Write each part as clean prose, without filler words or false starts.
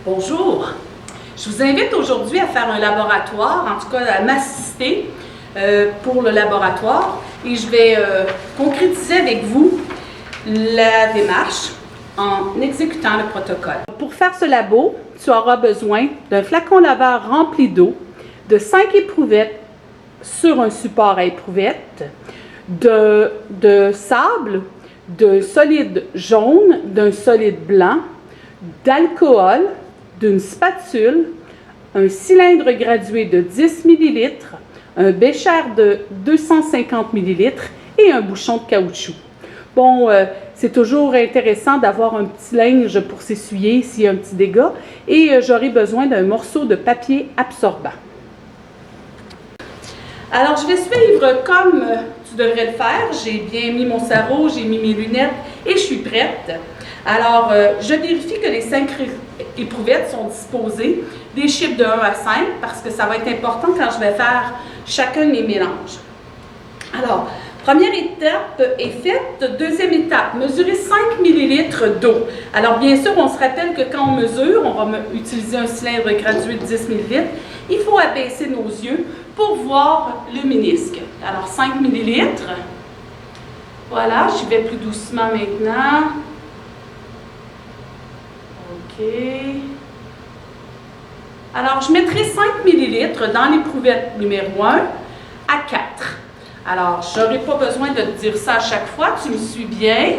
Bonjour, je vous invite aujourd'hui à faire un laboratoire, en tout cas à m'assister pour le laboratoire et je vais concrétiser avec vous la démarche en exécutant le protocole. Pour faire ce labo, tu auras besoin d'un flacon laveur rempli d'eau, de 5 éprouvettes sur un support à éprouvettes, de sable, de solide jaune, d'un solide blanc, d'alcool, d'une spatule, un cylindre gradué de 10 ml, un bécher de 250 ml et un bouchon de caoutchouc. Bon, c'est toujours intéressant d'avoir un petit linge pour s'essuyer s'il y a un petit dégât et j'aurai besoin d'un morceau de papier absorbant. Alors, je vais suivre comme tu devrais le faire. J'ai bien mis mon sarrau, j'ai mis mes lunettes et je suis prête. Alors, je vérifie que les 5 éprouvettes sont disposées, des chiffres de 1 à 5, parce que ça va être important quand je vais faire chacun des mélanges. Alors, première étape est faite. Deuxième étape, mesurer 5 ml d'eau. Alors, bien sûr, on se rappelle que quand on mesure, on va utiliser un cylindre gradué de 10 ml. Il faut abaisser nos yeux pour voir le ménisque. Alors, 5 ml. Voilà, j'y vais plus doucement maintenant. OK. Alors, je mettrai 5 ml dans l'éprouvette numéro 1 à 4. Alors, je n'aurai pas besoin de te dire ça à chaque fois. Tu me suis bien.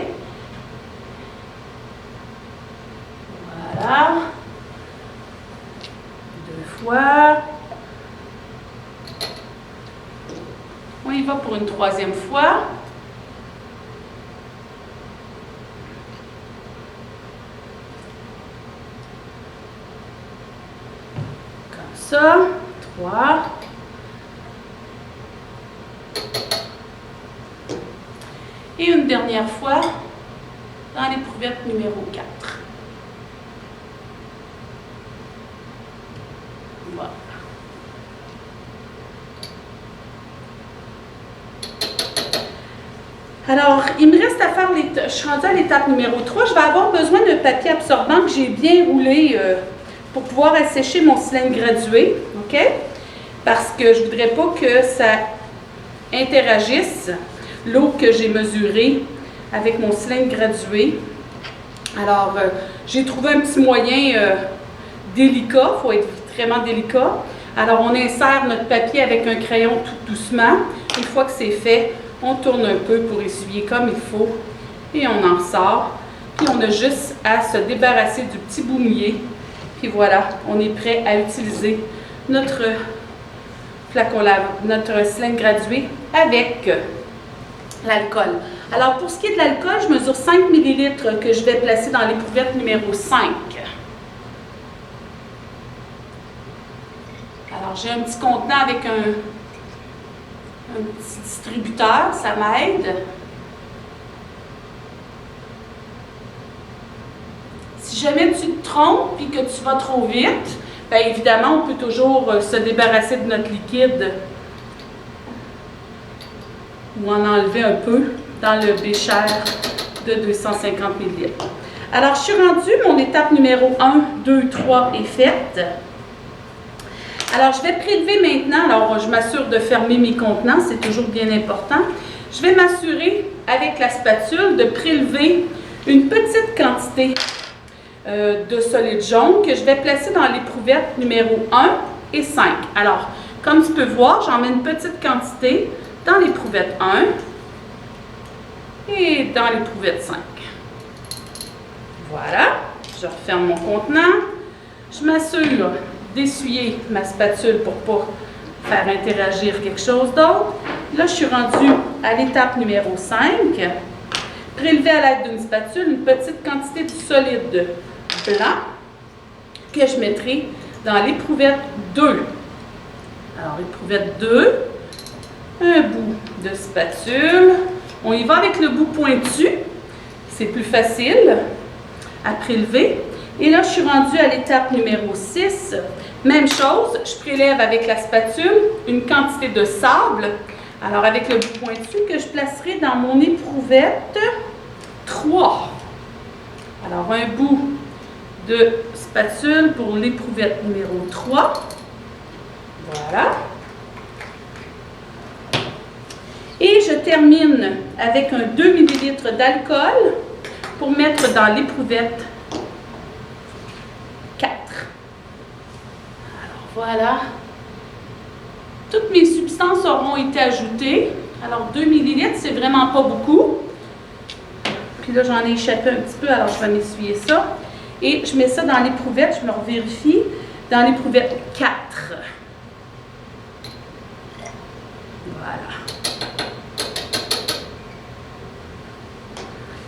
Voilà. 2 fois. On y va pour une 3e fois. Comme ça. 3. Et une dernière fois dans l'éprouvette numéro 4. Voilà. Alors, il me reste à faire je suis rendue à l'étape numéro 3. Je vais avoir besoin d'un papier absorbant que j'ai bien roulé pour pouvoir assécher mon cylindre gradué, OK? Parce que je ne voudrais pas que ça interagisse l'eau que j'ai mesurée avec mon cylindre gradué. Alors, j'ai trouvé un petit moyen délicat, il faut être vraiment délicat. Alors, on insère notre papier avec un crayon tout doucement. Une fois que c'est fait, on tourne un peu pour essuyer comme il faut et on en sort. Puis, on a juste à se débarrasser du petit bout mouillé. Puis voilà, on est prêt à utiliser notre flacon notre cylindre gradué avec l'alcool. Alors, pour ce qui est de l'alcool, je mesure 5 ml que je vais placer dans l'éprouvette numéro 5. Alors, j'ai un petit contenant avec un petit distributeur, ça m'aide. Si jamais tu te trompes et que tu vas trop vite, bien évidemment, on peut toujours se débarrasser de notre liquide ou en enlever un peu dans le bécher de 250 ml. Alors, je suis rendue, mon étape numéro 1, 2, 3 est faite. Alors, je vais prélever maintenant. Alors, je m'assure de fermer mes contenants, c'est toujours bien important. Je vais m'assurer, avec la spatule, de prélever une petite quantité de solide jaune que je vais placer dans l'éprouvette numéro 1 et 5. Alors, comme tu peux voir, j'en mets une petite quantité dans l'éprouvette 1 et dans l'éprouvette 5. Voilà, je referme mon contenant. Je m'assure d'essuyer ma spatule pour ne pas faire interagir quelque chose d'autre. Là, je suis rendue à l'étape numéro 5. Prélever à l'aide d'une spatule une petite quantité de solide blanc que je mettrai dans l'éprouvette 2. Alors, éprouvette 2, un bout de spatule. On y va avec le bout pointu. C'est plus facile à prélever. Et là, je suis rendue à l'étape numéro 6. Même chose, je prélève avec la spatule une quantité de sable. Alors, avec le bout pointu que je placerai dans mon éprouvette 3. Alors, un bout de spatule pour l'éprouvette numéro 3. Voilà. Et je termine avec un 2 ml d'alcool pour mettre dans l'éprouvette 4. Alors voilà. Toutes mes substances auront été ajoutées. Alors 2 ml, c'est vraiment pas beaucoup. Puis là, j'en ai échappé un petit peu, alors je vais m'essuyer ça. Et je mets ça dans l'éprouvette, je me revérifie, dans l'éprouvette 4. Voilà.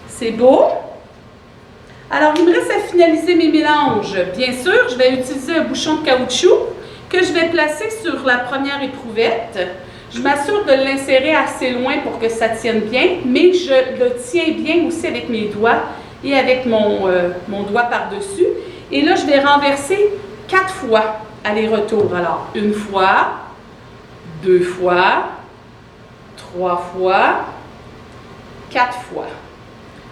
C'est beau. Alors, il me reste à finaliser mes mélanges. Bien sûr, je vais utiliser un bouchon de caoutchouc que je vais placer sur la première éprouvette. Je m'assure de l'insérer assez loin pour que ça tienne bien, mais je le tiens bien aussi avec mes doigts et avec mon doigt par-dessus. Et là, je vais renverser 4 fois aller-retour. Alors, 1 fois, 2 fois, 3 fois, 4 fois.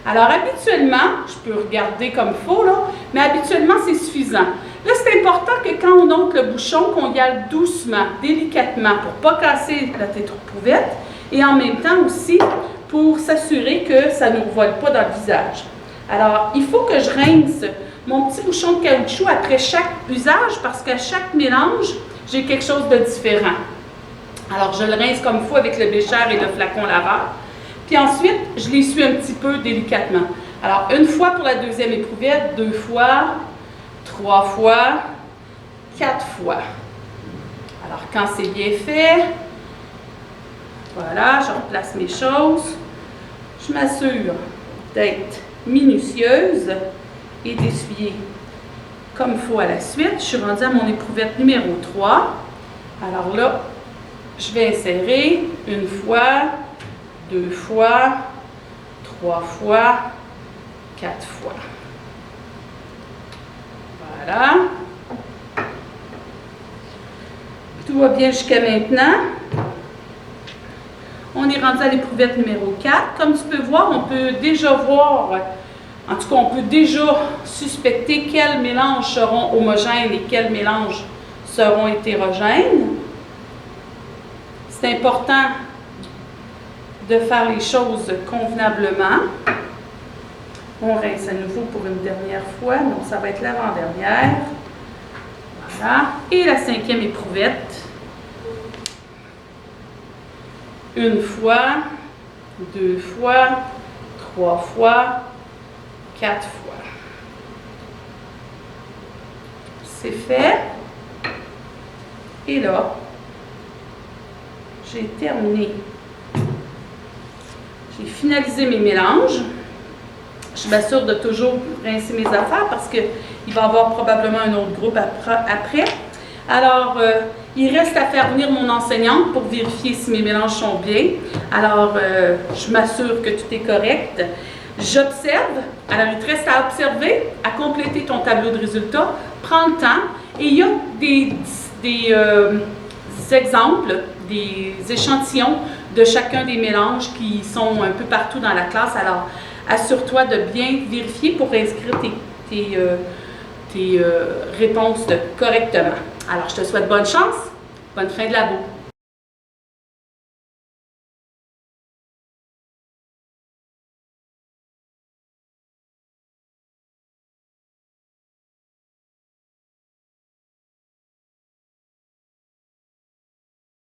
Alors, habituellement, je peux regarder comme il faut, là, mais habituellement, c'est suffisant. Là, c'est important que quand on ôte le bouchon, qu'on y aille doucement, délicatement, pour ne pas casser la tétropouvette, et en même temps aussi pour s'assurer que ça ne nous vole pas dans le visage. Alors, il faut que je rince mon petit bouchon de caoutchouc après chaque usage, parce qu'à chaque mélange, j'ai quelque chose de différent. Alors, je le rince comme il faut avec le bécher et le flacon laveur. Puis ensuite, je l'essuie un petit peu délicatement. Alors, 1 fois pour la deuxième éprouvette, 2 fois, 3 fois, 4 fois. Alors, quand c'est bien fait, voilà, je replace mes choses. Je m'assure d'être minutieuse et d'essuyer comme il faut à la suite. Je suis rendue à mon éprouvette numéro 3. Alors là, je vais insérer 1 fois, 2 fois, 3 fois, 4 fois. Voilà. Tout va bien jusqu'à maintenant. On est rendu à l'éprouvette numéro 4. Comme tu peux voir, on peut déjà voir, en tout cas, on peut déjà suspecter quels mélanges seront homogènes et quels mélanges seront hétérogènes. C'est important de faire les choses convenablement. On rince à nouveau pour une dernière fois, donc ça va être l'avant-dernière. Voilà. Et la 5e éprouvette. 1 fois, 2 fois, 3 fois, 4 fois. C'est fait. Et là, j'ai terminé. J'ai finalisé mes mélanges. Je m'assure de toujours rincer mes affaires parce qu'il va y avoir probablement un autre groupe après. Alors, il reste à faire venir mon enseignante pour vérifier si mes mélanges sont bien. Alors, je m'assure que tout est correct. J'observe. Alors, il te reste à observer, à compléter ton tableau de résultats. Prends le temps. Et il y a des exemples, des échantillons de chacun des mélanges qui sont un peu partout dans la classe. Alors, assure-toi de bien vérifier pour inscrire tes réponses correctement. Alors, je te souhaite bonne chance, bonne fin de labo.